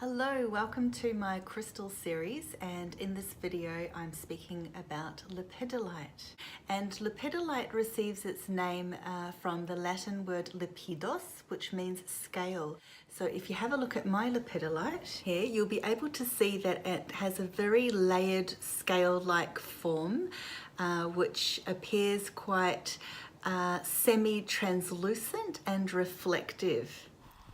Hello, welcome to my crystal series, and in this video I'm speaking about lepidolite. And lepidolite receives its name from the Latin word lepidos, which means scale. So if you have a look at my lepidolite here, you'll be able to see that it has a very layered scale-like form, which appears quite semi-translucent and reflective.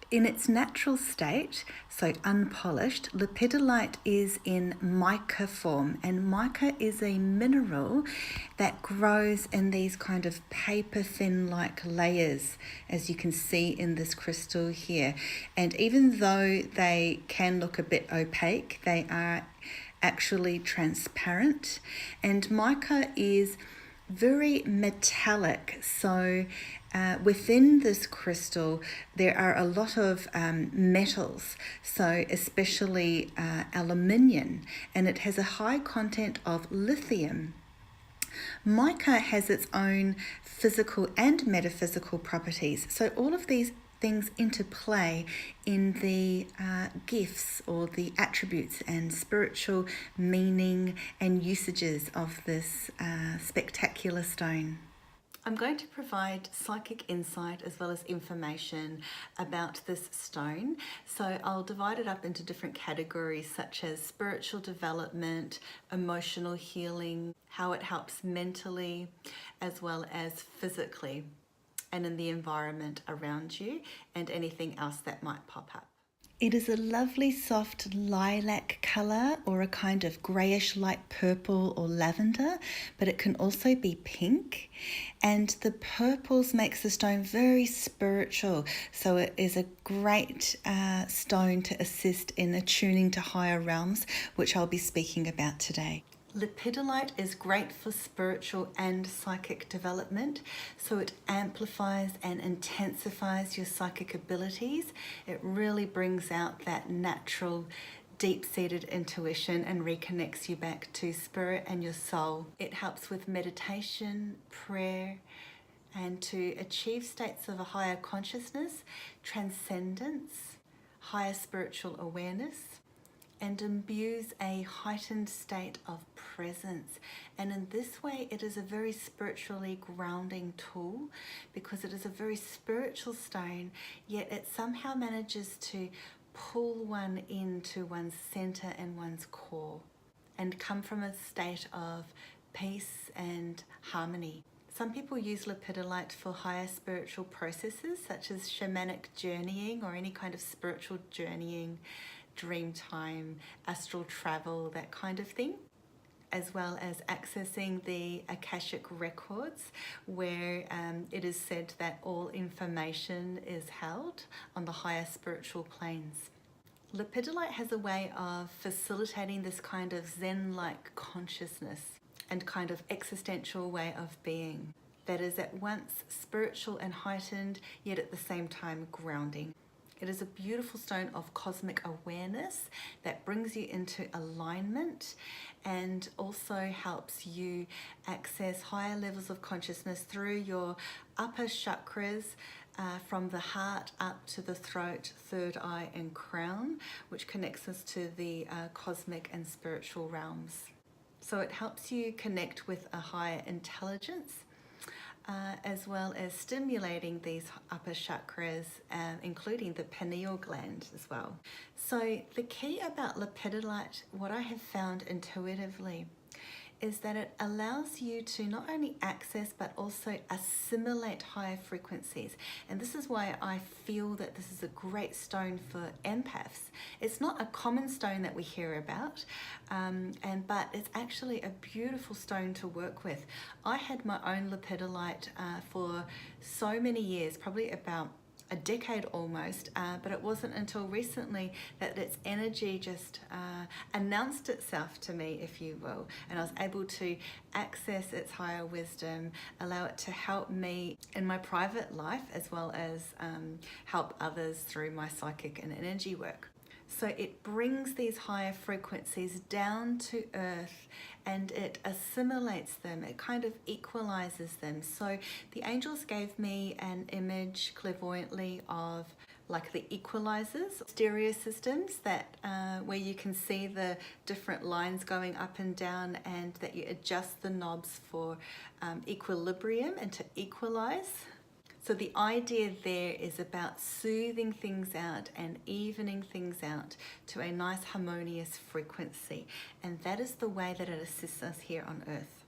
In its natural state, so unpolished, lepidolite is in mica form, and mica is a mineral that grows in these kind of paper thin like layers, as you can see in this crystal here. And even though they can look a bit opaque, they are actually transparent, and mica is very metallic. So within this crystal there are a lot of metals, so especially aluminium, and it has a high content of lithium. Mica has its own physical and metaphysical properties, so all of these things interplay in the gifts or the attributes and spiritual meaning and usages of this spectacular stone. I'm going to provide psychic insight as well as information about this stone. So I'll divide it up into different categories such as spiritual development, emotional healing, how it helps mentally as well as physically, and in the environment around you, and anything else that might pop up. It is a lovely soft lilac colour, or a kind of greyish light purple or lavender, but it can also be pink. And the purples makes the stone very spiritual, so it is a great stone to assist in attuning to higher realms, which I'll be speaking about today. Lepidolite is great for spiritual and psychic development, so it amplifies and intensifies your psychic abilities. It really brings out that natural, deep-seated intuition and reconnects you back to spirit and your soul. It helps with meditation, prayer, and to achieve states of a higher consciousness, transcendence, higher spiritual awareness, and imbues a heightened state of presence. And in this way it is a very spiritually grounding tool, because it is a very spiritual stone, yet it somehow manages to pull one into one's center and one's core and come from a state of peace and harmony. Some people use lepidolite for higher spiritual processes such as shamanic journeying or any kind of spiritual journeying, dream time, astral travel, that kind of thing, as well as accessing the Akashic records, where it is said that all information is held on the higher spiritual planes. Lepidolite has a way of facilitating this kind of Zen-like consciousness and kind of existential way of being that is at once spiritual and heightened, yet at the same time grounding. It is a beautiful stone of cosmic awareness that brings you into alignment and also helps you access higher levels of consciousness through your upper chakras, from the heart up to the throat, third eye and crown, which connects us to the cosmic and spiritual realms. So it helps you connect with a higher intelligence, as well as stimulating these upper chakras, including the pineal gland as well. So the key about lepidolite, what I have found intuitively, is that it allows you to not only access but also assimilate higher frequencies. And this is why I feel that this is a great stone for empaths. It's not a common stone that we hear about, but it's actually a beautiful stone to work with. I had my own lepidolite for so many years, probably about a decade almost, but it wasn't until recently that its energy just announced itself to me, if you will, and I was able to access its higher wisdom, allow it to help me in my private life as well as help others through my psychic and energy work. So it brings these higher frequencies down to earth and it assimilates them, it kind of equalizes them. So the angels gave me an image clairvoyantly of like the equalizers, stereo systems that where you can see the different lines going up and down, and that you adjust the knobs for equilibrium and to equalize. So the idea there is about soothing things out and evening things out to a nice harmonious frequency, and that is the way that it assists us here on earth.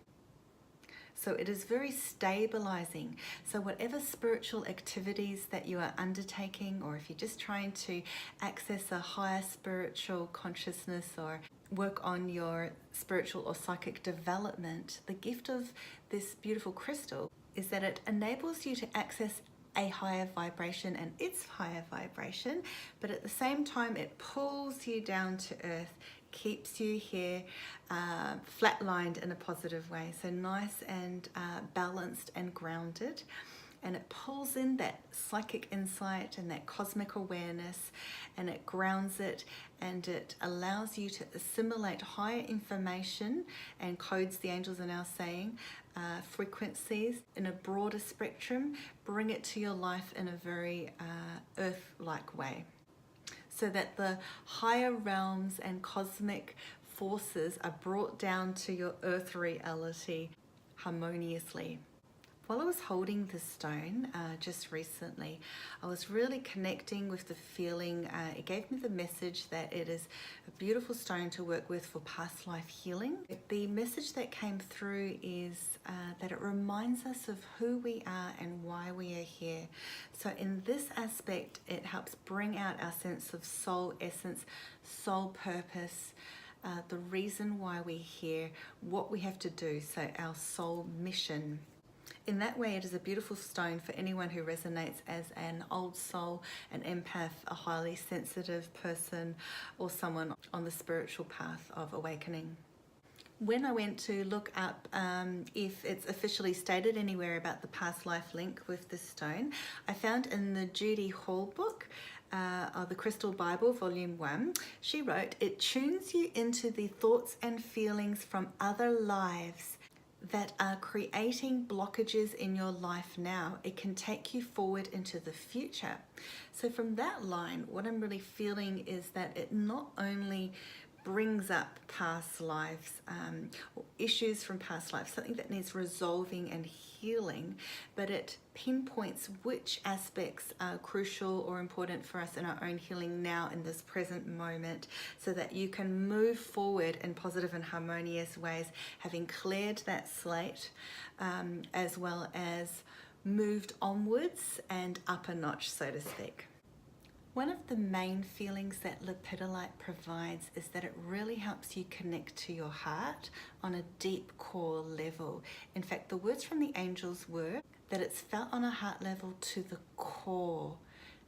So it is very stabilizing. So whatever spiritual activities that you are undertaking, or if you're just trying to access a higher spiritual consciousness or work on your spiritual or psychic development, the gift of this beautiful crystal is that it enables you to access a higher vibration and its higher vibration, but at the same time it pulls you down to earth, keeps you here flatlined in a positive way, so nice and balanced and grounded. And it pulls in that psychic insight and that cosmic awareness, and it grounds it, and it allows you to assimilate higher information and codes, the angels are now saying, frequencies in a broader spectrum, bring it to your life in a very earth-like way, so that the higher realms and cosmic forces are brought down to your earth reality harmoniously. While I was holding this stone just recently, I was really connecting with the feeling. It gave me the message that it is a beautiful stone to work with for past life healing. The message that came through is that it reminds us of who we are and why we are here. So in this aspect, it helps bring out our sense of soul essence, soul purpose, the reason why we're here, what we have to do, so our soul mission. In that way, it is a beautiful stone for anyone who resonates as an old soul, an empath, a highly sensitive person, or someone on the spiritual path of awakening. When I went to look up if it's officially stated anywhere about the past life link with this stone, I found in the Judy Hall book, of the Crystal Bible, Volume 1, she wrote, "It tunes you into the thoughts and feelings from other lives that are creating blockages in your life now. It can take you forward into the future." So from that line, what I'm really feeling is that it not only brings up past lives, or issues from past lives, something that needs resolving and healing, but it pinpoints which aspects are crucial or important for us in our own healing now in this present moment, so that you can move forward in positive and harmonious ways, having cleared that slate, as well as moved onwards and up a notch, so to speak. One of the main feelings that Lepidolite provides is that it really helps you connect to your heart on a deep core level. In fact, the words from the angels were that it's felt on a heart level to the core.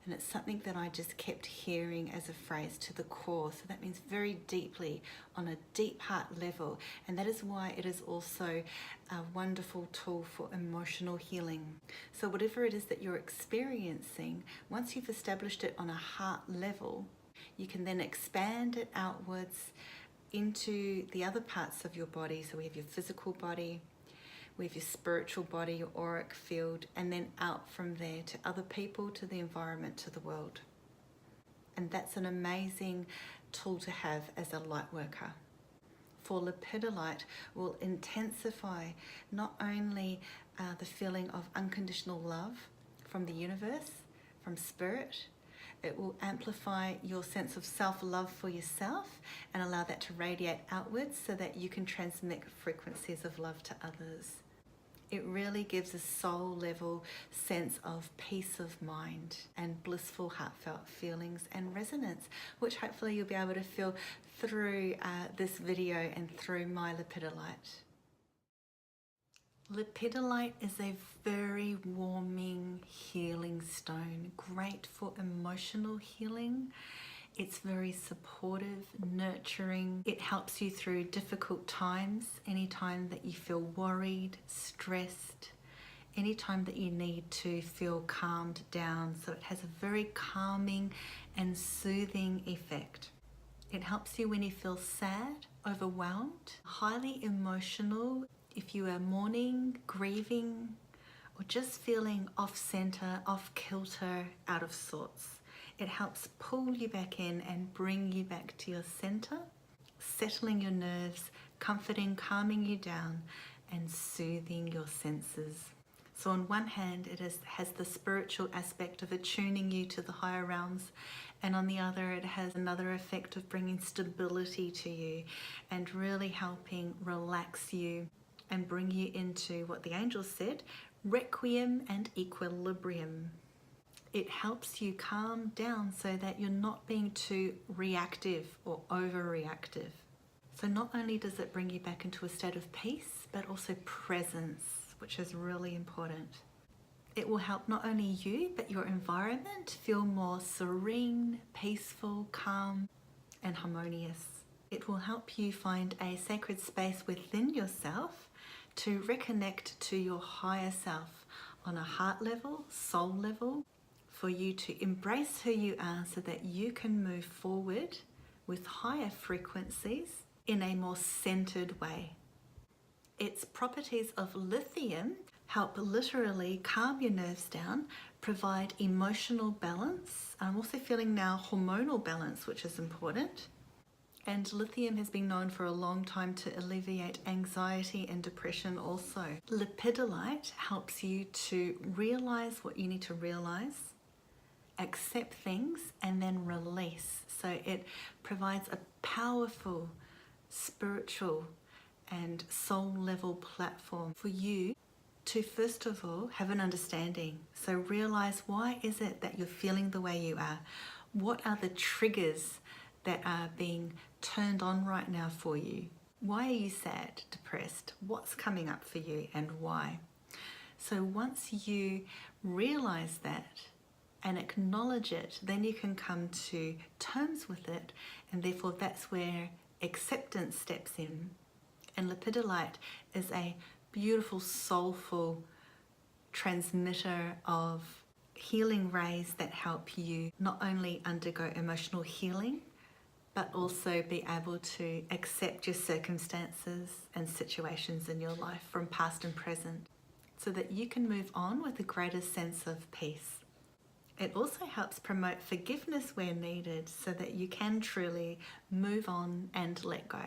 And it's something that I just kept hearing as a phrase, to the core. So that means very deeply, on a deep heart level. And that is why it is also a wonderful tool for emotional healing. So whatever it is that you're experiencing, once you've established it on a heart level, you can then expand it outwards into the other parts of your body. So we have your physical body, we have your spiritual body, your auric field, and then out from there to other people, to the environment, to the world. And that's an amazing tool to have as a light worker. For Lepidolite will intensify not only the feeling of unconditional love from the universe, from spirit, it will amplify your sense of self-love for yourself and allow that to radiate outwards so that you can transmit frequencies of love to others. It really gives a soul level sense of peace of mind and blissful heartfelt feelings and resonance, which hopefully you'll be able to feel through this video and through my Lepidolite. Lepidolite is a very warming, healing stone, great for emotional healing. It's very supportive, nurturing. It helps you through difficult times, anytime that you feel worried, stressed, anytime that you need to feel calmed down. So it has a very calming and soothing effect. It helps you when you feel sad, overwhelmed, highly emotional, if you are mourning, grieving, or just feeling off center, off kilter, out of sorts. It helps pull you back in and bring you back to your center, settling your nerves, comforting, calming you down, and soothing your senses. So on one hand, it has the spiritual aspect of attuning you to the higher realms, and on the other, it has another effect of bringing stability to you and really helping relax you and bring you into what the angels said, requiem and equilibrium. It helps you calm down so that you're not being too reactive or overreactive. So not only does it bring you back into a state of peace, but also presence, which is really important. It will help not only you, but your environment feel more serene, peaceful, calm, and harmonious. It will help you find a sacred space within yourself to reconnect to your higher self on a heart level, soul level, for you to embrace who you are so that you can move forward with higher frequencies in a more centered way. Its properties of lithium help literally calm your nerves down, provide emotional balance. I'm also feeling now hormonal balance, which is important. And lithium has been known for a long time to alleviate anxiety and depression also. Lepidolite helps you to realize what you need to realize, accept things, and then release. So it provides a powerful spiritual and soul level platform for you to first of all have an understanding. So realize, why is it that you're feeling the way you are? What are the triggers that are being turned on right now for you? Why are you sad, depressed? What's coming up for you and why? So once you realize that and acknowledge it, then you can come to terms with it, and therefore that's where acceptance steps in. And lepidolite is a beautiful, soulful transmitter of healing rays that help you not only undergo emotional healing, but also be able to accept your circumstances and situations in your life from past and present, so that you can move on with a greater sense of peace. It also helps promote forgiveness where needed, so that you can truly move on and let go.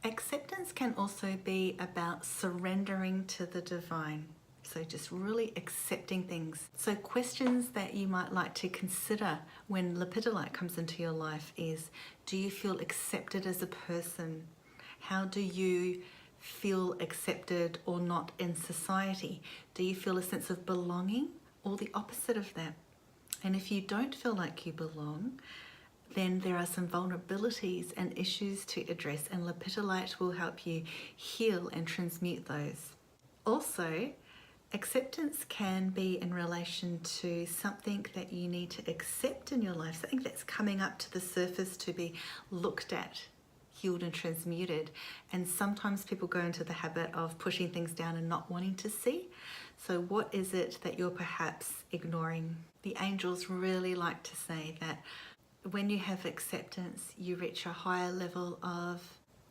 Acceptance can also be about surrendering to the divine. So just really accepting things. So questions that you might like to consider when lepidolite comes into your life is, do you feel accepted as a person? How do you feel accepted or not in society? Do you feel a sense of belonging or the opposite of that? And if you don't feel like you belong, then there are some vulnerabilities and issues to address, and lepidolite will help you heal and transmute those. Also, acceptance can be in relation to something that you need to accept in your life, something that's coming up to the surface to be looked at, healed and transmuted. And sometimes people go into the habit of pushing things down and not wanting to see. So what is it that you're perhaps ignoring? The angels really like to say that when you have acceptance, you reach a higher level of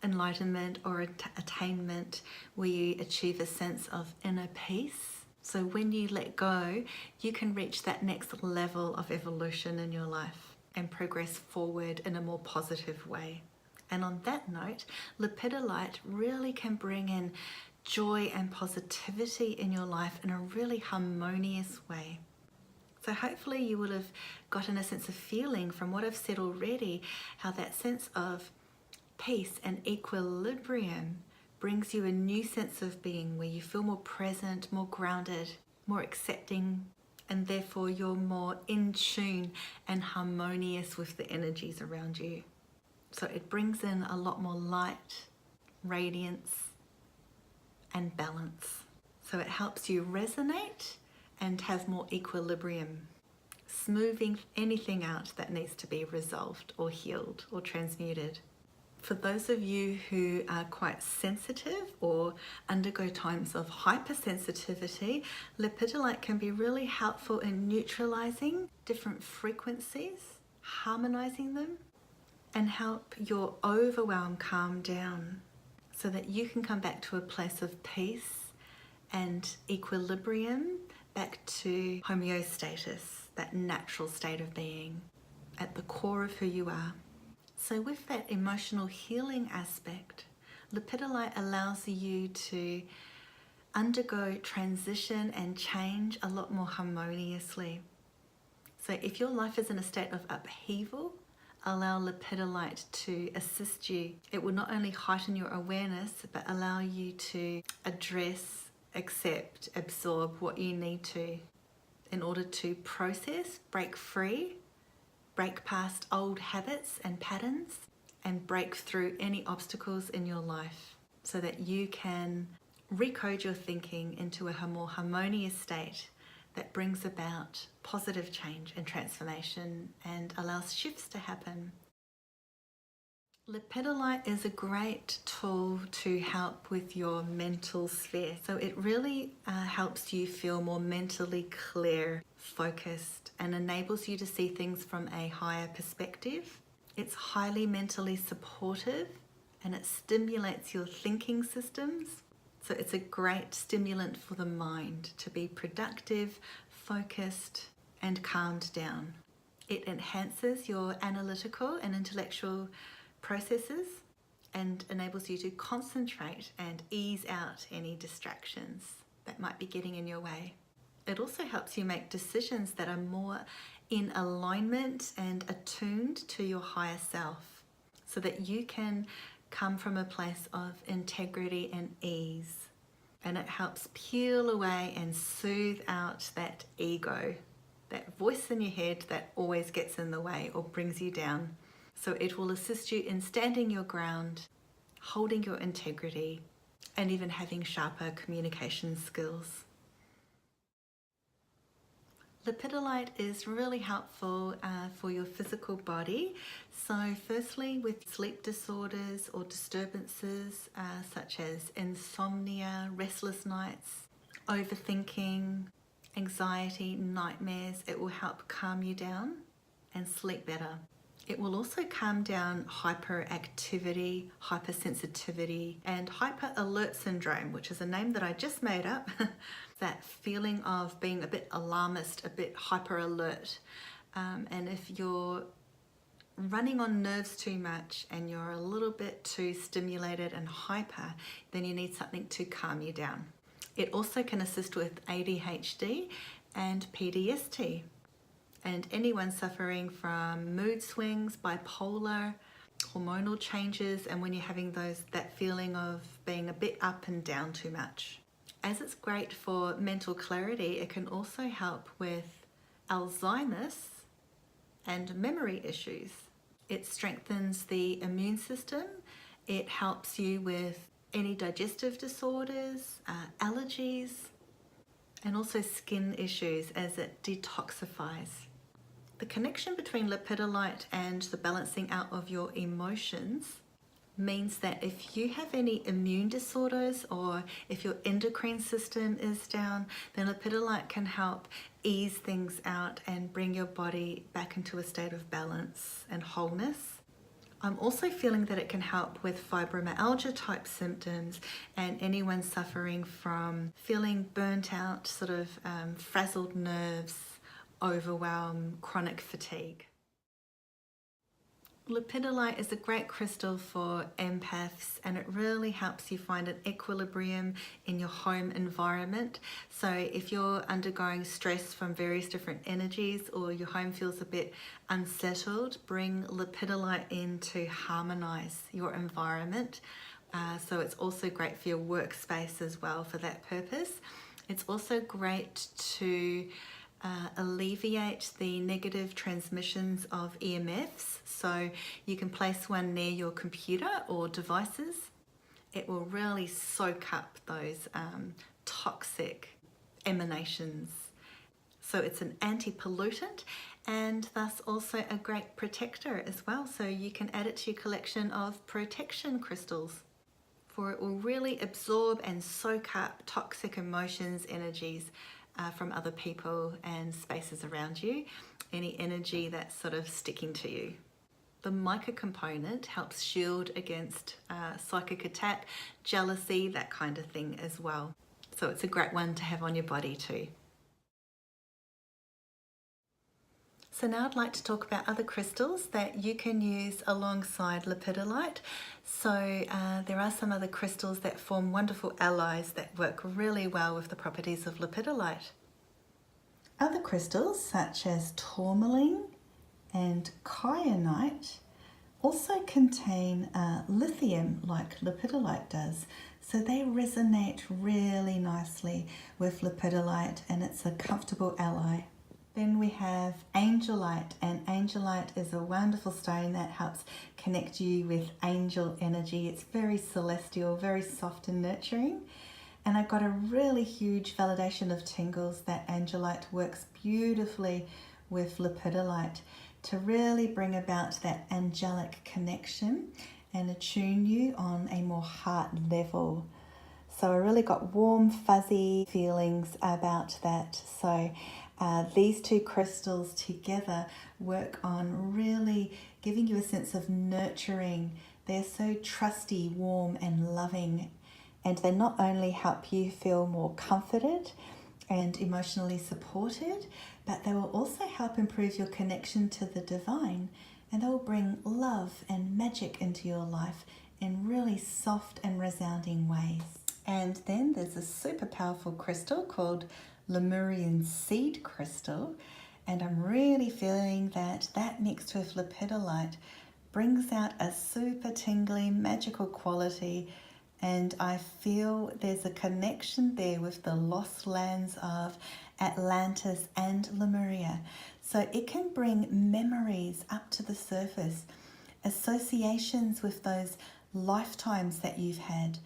enlightenment or attainment, where you achieve a sense of inner peace. So when you let go, you can reach that next level of evolution in your life and progress forward in a more positive way. And on that note, lepidolite really can bring in joy and positivity in your life in a really harmonious way. So hopefully you will have gotten a sense of feeling from what I've said already, how that sense of peace and equilibrium brings you a new sense of being, where you feel more present, more grounded, more accepting, and therefore you're more in tune and harmonious with the energies around you. So it brings in a lot more light, radiance, and balance. So it helps you resonate and have more equilibrium, smoothing anything out that needs to be resolved or healed or transmuted. For those of you who are quite sensitive or undergo times of hypersensitivity, lepidolite can be really helpful in neutralizing different frequencies, harmonizing them, and help your overwhelm calm down, so that you can come back to a place of peace and equilibrium, back to homeostasis. that natural state of being at the core of who you are. So with that emotional healing aspect, lepidolite allows you to undergo transition and change a lot more harmoniously. So if your life is in a state of upheaval, allow lepidolite to assist you. It will not only heighten your awareness, but allow you to address, accept, absorb what you need to in order to process, break free, break past old habits and patterns, and break through any obstacles in your life so that you can recode your thinking into a more harmonious state that brings about positive change and transformation and allows shifts to happen. Lepidolite is a great tool to help with your mental sphere. So it really helps you feel more mentally clear, focused, and enables you to see things from a higher perspective. It's highly mentally supportive and it stimulates your thinking systems. So it's a great stimulant for the mind to be productive, focused, and calmed down. It enhances your analytical and intellectual processes and enables you to concentrate and ease out any distractions that might be getting in your way. It also helps you make decisions that are more in alignment and attuned to your higher self so that you can come from a place of integrity and ease. And it helps peel away and soothe out that ego, that voice in your head that always gets in the way or brings you down. So it will assist you in standing your ground, holding your integrity, and even having sharper communication skills. Lepidolite is really helpful for your physical body. So firstly, with sleep disorders or disturbances such as insomnia, restless nights, overthinking, anxiety, nightmares, it will help calm you down and sleep better. It will also calm down hyperactivity, hypersensitivity, and hyper-alert syndrome, which is a name that I just made up. That feeling of being a bit alarmist, a bit hyper-alert. And if you're running on nerves too much and you're a little bit too stimulated and hyper, then you need something to calm you down. It also can assist with ADHD and PTSD. And anyone suffering from mood swings, bipolar, hormonal changes, and when you're having that feeling of being a bit up and down too much. As it's great for mental clarity, it can also help with Alzheimer's and memory issues. It strengthens the immune system. It helps you with any digestive disorders, allergies, and also skin issues as it detoxifies. The connection between lepidolite and the balancing out of your emotions means that if you have any immune disorders or if your endocrine system is down, then lepidolite can help ease things out and bring your body back into a state of balance and wholeness. I'm also feeling that it can help with fibromyalgia type symptoms and anyone suffering from feeling burnt out, sort of frazzled nerves, overwhelm, chronic fatigue. Lepidolite is a great crystal for empaths and it really helps you find an equilibrium in your home environment. So if you're undergoing stress from various different energies or your home feels a bit unsettled, bring lepidolite in to harmonize your environment. So it's also great for your workspace as well for that purpose. It's also great to alleviate the negative transmissions of EMFs. So you can place one near your computer or devices. It will really soak up those toxic emanations. So it's an anti-pollutant and thus also a great protector as well. So you can add it to your collection of protection crystals, for it will really absorb and soak up toxic emotions, energies from other people and spaces around you, any energy that's sort of sticking to you. The mica component helps shield against psychic attack, jealousy, that kind of thing as well. So it's a great one to have on your body too. So now I'd like to talk about other crystals that you can use alongside lepidolite. So there are some other crystals that form wonderful allies that work really well with the properties of lepidolite. Other crystals such as tourmaline and kyanite also contain lithium like lepidolite does. So they resonate really nicely with lepidolite and it's a comfortable ally. Then we have angelite, and angelite is a wonderful stone that helps connect you with angel energy. It's very celestial, very soft and nurturing. And I got a really huge validation of tingles that angelite works beautifully with lepidolite to really bring about that angelic connection and attune you on a more heart level. So I really got warm, fuzzy feelings about that. So these two crystals together work on really giving you a sense of nurturing. They're so trusty, warm and loving, and they not only help you feel more comforted and emotionally supported, but they will also help improve your connection to the divine, and they will bring love and magic into your life in really soft and resounding ways. And then there's a super powerful crystal called Lemurian seed crystal, and I'm really feeling that mixed with lepidolite brings out a super tingly magical quality, and I feel there's a connection there with the lost lands of Atlantis and Lemuria. So it can bring memories up to the surface, associations with those lifetimes that you've had.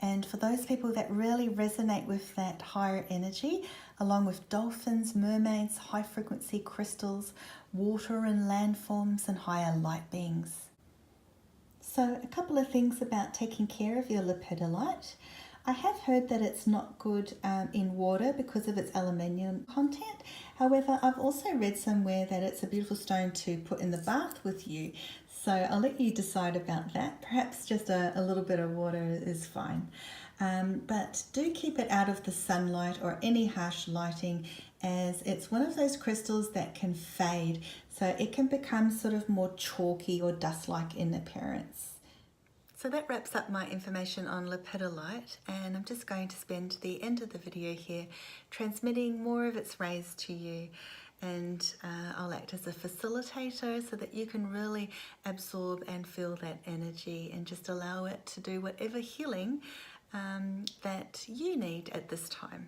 And for those people that really resonate with that higher energy, along with dolphins, mermaids, high frequency crystals, water and landforms, and higher light beings. So a couple of things about taking care of your lepidolite. I have heard that it's not good in water because of its aluminium content. However, I've also read somewhere that it's a beautiful stone to put in the bath with you. So I'll let you decide about that. Perhaps just a little bit of water is fine. But do keep it out of the sunlight or any harsh lighting, as it's one of those crystals that can fade. So it can become sort of more chalky or dust-like in appearance. So that wraps up my information on lepidolite, and I'm just going to spend the end of the video here transmitting more of its rays to you, and I'll act as a facilitator so that you can really absorb and feel that energy and just allow it to do whatever healing that you need at this time.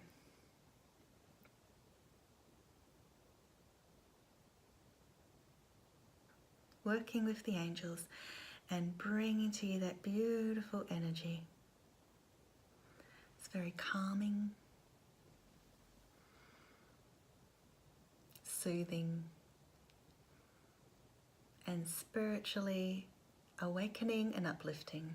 Working with the angels and bringing to you that beautiful energy. It's very calming, soothing, and spiritually awakening and uplifting.